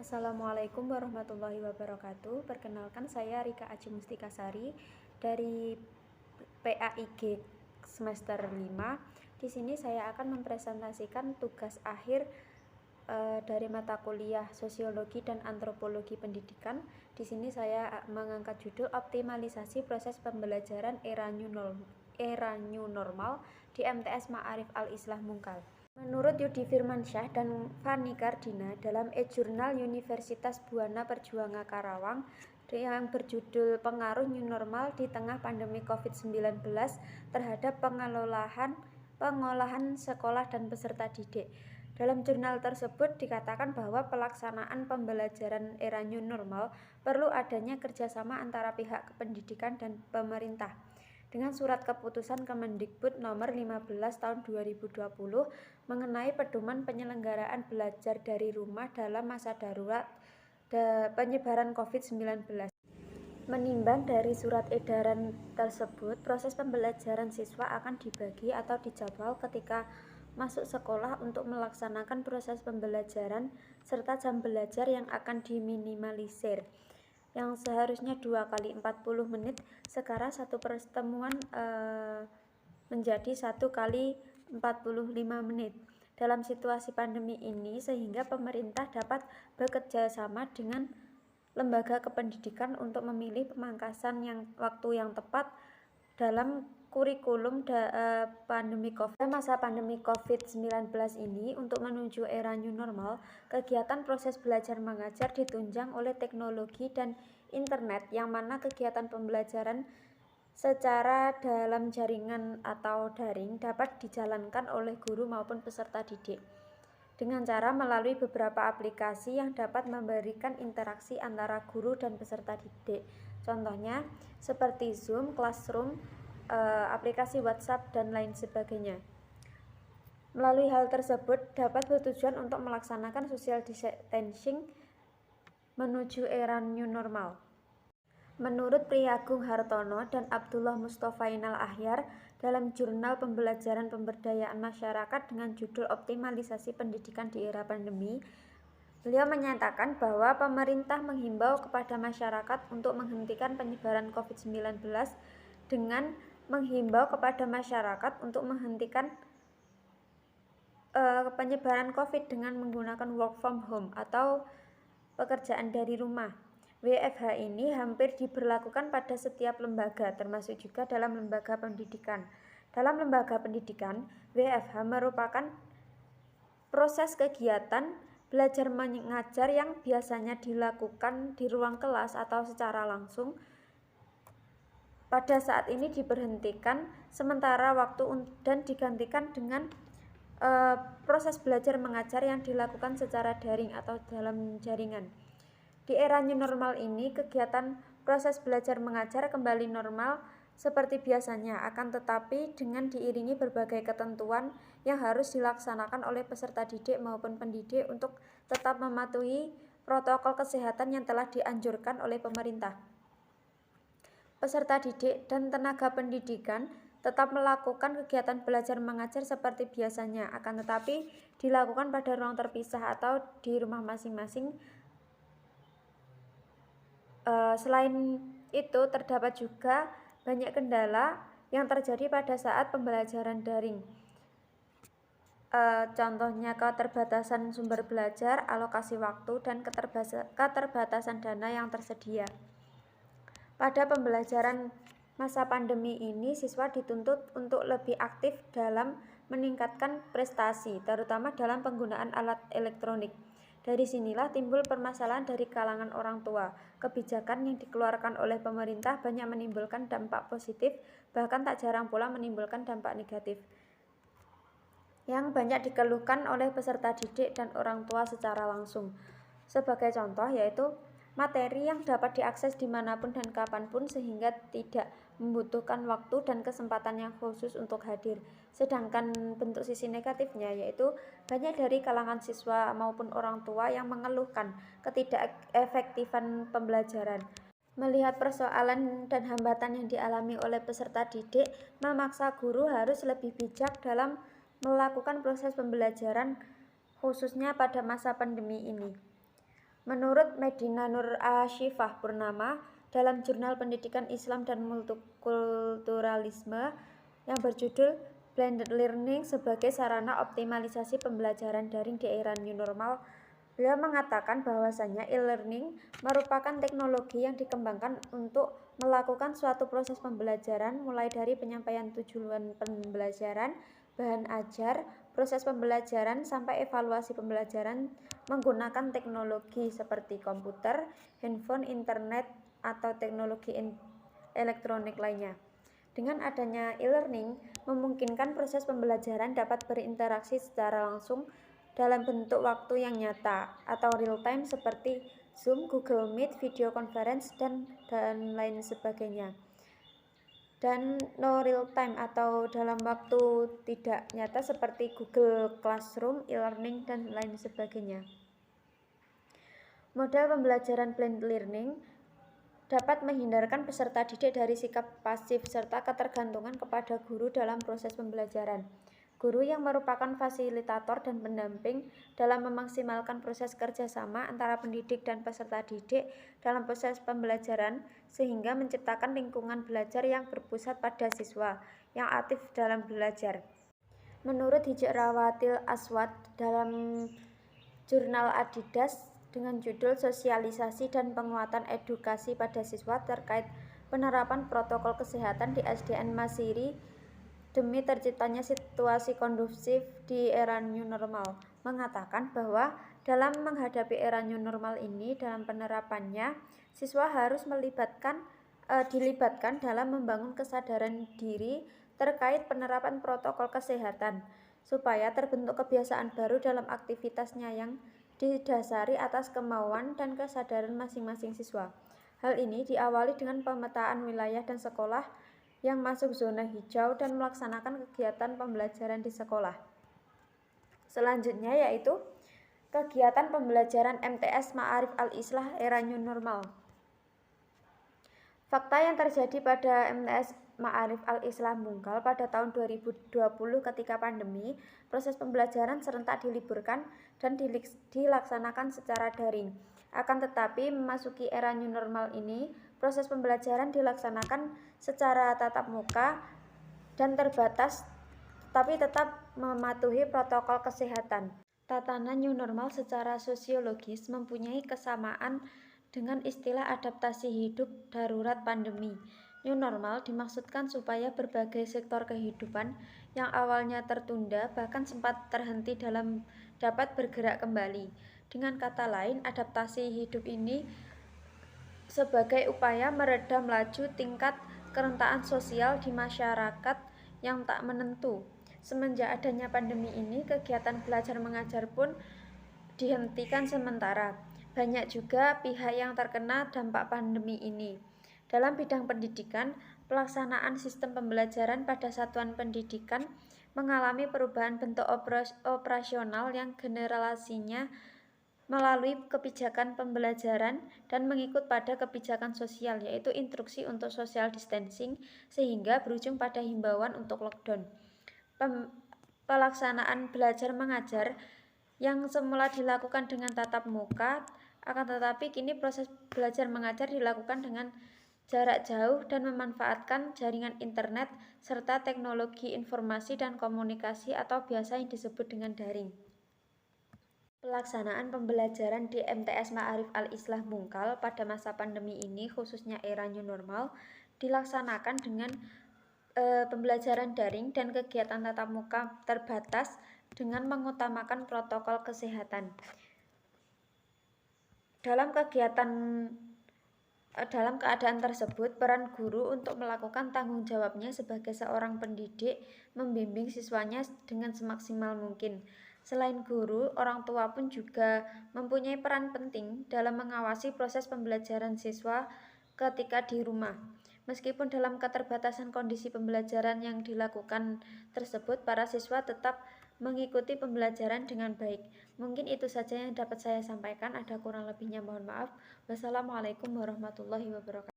Assalamualaikum warahmatullahi wabarakatuh. Perkenalkan, saya Rika Aji Mustikasari dari PAIG semester 5. Di sini saya akan mempresentasikan tugas akhir dari mata kuliah Sosiologi dan Antropologi Pendidikan. Di sini saya mengangkat judul Optimalisasi Proses Pembelajaran Era New Normal di MTS Ma'arif Al-Islah Mungkal. Menurut Yudi Firmansyah dan Fani Kardina dalam e-jurnal Universitas Buana Perjuangan Karawang yang berjudul Pengaruh New Normal di Tengah Pandemi COVID-19 terhadap pengolahan sekolah dan peserta didik. Dalam jurnal tersebut dikatakan bahwa pelaksanaan pembelajaran era New Normal perlu adanya kerjasama antara pihak pendidikan dan pemerintah. Dengan surat keputusan Kemendikbud nomor 15 tahun 2020 mengenai pedoman penyelenggaraan belajar dari rumah dalam masa darurat penyebaran COVID-19. Menimbang dari surat edaran tersebut, proses pembelajaran siswa akan dibagi atau dijadwal ketika masuk sekolah untuk melaksanakan proses pembelajaran serta jam belajar yang akan diminimalisir. Yang seharusnya 2 kali 40 menit, sekarang satu pertemuan menjadi 1 kali 45 menit. Dalam situasi pandemi ini, sehingga pemerintah dapat bekerja sama dengan lembaga kependidikan untuk memilih pemangkasan waktu yang tepat dalam kurikulum masa pandemi COVID-19 ini. Untuk menuju era new normal, kegiatan proses belajar mengajar ditunjang oleh teknologi dan internet, yang mana kegiatan pembelajaran secara dalam jaringan atau daring dapat dijalankan oleh guru maupun peserta didik dengan cara melalui beberapa aplikasi yang dapat memberikan interaksi antara guru dan peserta didik. Contohnya seperti Zoom, Classroom, aplikasi WhatsApp, dan lain sebagainya. Melalui hal tersebut dapat bertujuan untuk melaksanakan social distancing menuju era new normal. Menurut Priyagung Hartono dan Abdullah Mustofainal Ahyar dalam jurnal Pembelajaran Pemberdayaan Masyarakat dengan judul Optimalisasi Pendidikan di Era Pandemi, beliau menyatakan bahwa pemerintah menghimbau kepada masyarakat untuk menghentikan penyebaran COVID-19 dengan menghimbau kepada masyarakat untuk menghentikan penyebaran COVID dengan menggunakan work from home atau pekerjaan dari rumah. WFH ini hampir diberlakukan pada setiap lembaga, termasuk juga dalam lembaga pendidikan. Dalam lembaga pendidikan, WFH merupakan proses kegiatan belajar mengajar yang biasanya dilakukan di ruang kelas atau secara langsung. Pada saat ini diberhentikan sementara waktu dan digantikan dengan proses belajar mengajar yang dilakukan secara daring atau dalam jaringan. Di era new normal ini, kegiatan proses belajar mengajar kembali normal seperti biasanya, akan tetapi dengan diiringi berbagai ketentuan yang harus dilaksanakan oleh peserta didik maupun pendidik untuk tetap mematuhi protokol kesehatan yang telah dianjurkan oleh pemerintah. Peserta didik dan tenaga pendidikan tetap melakukan kegiatan belajar mengajar seperti biasanya, akan tetapi dilakukan pada ruang terpisah atau di rumah masing-masing. Selain itu, terdapat juga banyak kendala yang terjadi pada saat pembelajaran daring. Contohnya keterbatasan sumber belajar, alokasi waktu, dan keterbatasan dana yang tersedia. Pada pembelajaran masa pandemi ini, siswa dituntut untuk lebih aktif dalam meningkatkan prestasi, terutama dalam penggunaan alat elektronik. Dari sinilah timbul permasalahan dari kalangan orang tua. Kebijakan yang dikeluarkan oleh pemerintah banyak menimbulkan dampak positif, bahkan tak jarang pula menimbulkan dampak negatif yang banyak dikeluhkan oleh peserta didik dan orang tua secara langsung. Sebagai contoh yaitu materi yang dapat diakses dimanapun dan kapanpun sehingga tidak membutuhkan waktu dan kesempatan yang khusus untuk hadir. Sedangkan bentuk sisi negatifnya yaitu banyak dari kalangan siswa maupun orang tua yang mengeluhkan ketidakefektifan pembelajaran. Melihat persoalan dan hambatan yang dialami oleh peserta didik, memaksa guru harus lebih bijak dalam melakukan proses pembelajaran khususnya pada masa pandemi ini. Menurut Medina Nur Ashifah Purnama, dalam jurnal Pendidikan Islam dan Multikulturalisme yang berjudul Blended Learning sebagai sarana optimalisasi pembelajaran daring di era new normal, beliau mengatakan bahwasanya e-learning merupakan teknologi yang dikembangkan untuk melakukan suatu proses pembelajaran mulai dari penyampaian tujuan pembelajaran, bahan ajar, proses pembelajaran sampai evaluasi pembelajaran menggunakan teknologi seperti komputer, handphone, internet, atau teknologi elektronik lainnya. Dengan adanya e-learning, memungkinkan proses pembelajaran dapat berinteraksi secara langsung dalam bentuk waktu yang nyata atau real time seperti Zoom, Google Meet, video conference, dan lain sebagainya. Dan no real time atau dalam waktu tidak nyata seperti Google Classroom, e-learning, dan lain sebagainya. Model pembelajaran blended learning dapat menghindarkan peserta didik dari sikap pasif serta ketergantungan kepada guru dalam proses pembelajaran. Guru yang merupakan fasilitator dan pendamping dalam memaksimalkan proses kerjasama antara pendidik dan peserta didik dalam proses pembelajaran sehingga menciptakan lingkungan belajar yang berpusat pada siswa yang aktif dalam belajar. Menurut Hijrawatil Aswad dalam jurnal Adidas dengan judul Sosialisasi dan Penguatan Edukasi pada Siswa terkait penerapan protokol kesehatan di SDN Masiri demi terciptanya situasi kondusif di era new normal, mengatakan bahwa dalam menghadapi era new normal ini dalam penerapannya, siswa harus dilibatkan dalam membangun kesadaran diri terkait penerapan protokol kesehatan, supaya terbentuk kebiasaan baru dalam aktivitasnya yang didasari atas kemauan dan kesadaran masing-masing siswa. Hal ini diawali dengan pemetaan wilayah dan sekolah yang masuk zona hijau dan melaksanakan kegiatan pembelajaran di sekolah. Selanjutnya yaitu kegiatan pembelajaran MTS Ma'arif Al-Islah era new normal. Fakta yang terjadi pada MTS Ma'arif Al-Islah Bungkal pada tahun 2020 ketika pandemi, proses pembelajaran serentak diliburkan dan dilaksanakan secara daring. Akan tetapi memasuki era new normal ini, proses pembelajaran dilaksanakan secara tatap muka dan terbatas, tapi tetap mematuhi protokol kesehatan. Tatanan new normal secara sosiologis mempunyai kesamaan dengan istilah adaptasi hidup darurat pandemi. New normal dimaksudkan supaya berbagai sektor kehidupan yang awalnya tertunda bahkan sempat terhenti dapat bergerak kembali. Dengan kata lain, adaptasi hidup ini sebagai upaya meredam laju tingkat kerentanan sosial di masyarakat yang tak menentu. Semenjak adanya pandemi ini, kegiatan belajar mengajar pun dihentikan sementara. Banyak juga pihak yang terkena dampak pandemi ini. Dalam bidang pendidikan, pelaksanaan sistem pembelajaran pada satuan pendidikan mengalami perubahan bentuk operasional yang generalisasinya melalui kebijakan pembelajaran dan mengikut pada kebijakan sosial, yaitu instruksi untuk social distancing, sehingga berujung pada himbauan untuk lockdown. Pelaksanaan belajar mengajar yang semula dilakukan dengan tatap muka, akan tetapi kini proses belajar mengajar dilakukan dengan jarak jauh dan memanfaatkan jaringan internet serta teknologi informasi dan komunikasi atau biasa yang disebut dengan daring. Pelaksanaan pembelajaran di MTS Ma'arif Al-Islah Bungkal pada masa pandemi ini, khususnya era new normal, dilaksanakan dengan pembelajaran daring dan kegiatan tatap muka terbatas dengan mengutamakan protokol kesehatan. Dalam keadaan tersebut, peran guru untuk melakukan tanggung jawabnya sebagai seorang pendidik membimbing siswanya dengan semaksimal mungkin. Selain guru, orang tua pun juga mempunyai peran penting dalam mengawasi proses pembelajaran siswa ketika di rumah. Meskipun dalam keterbatasan kondisi pembelajaran yang dilakukan tersebut, para siswa tetap mengikuti pembelajaran dengan baik. Mungkin itu saja yang dapat saya sampaikan, ada kurang lebihnya mohon maaf. Wassalamualaikum warahmatullahi wabarakatuh.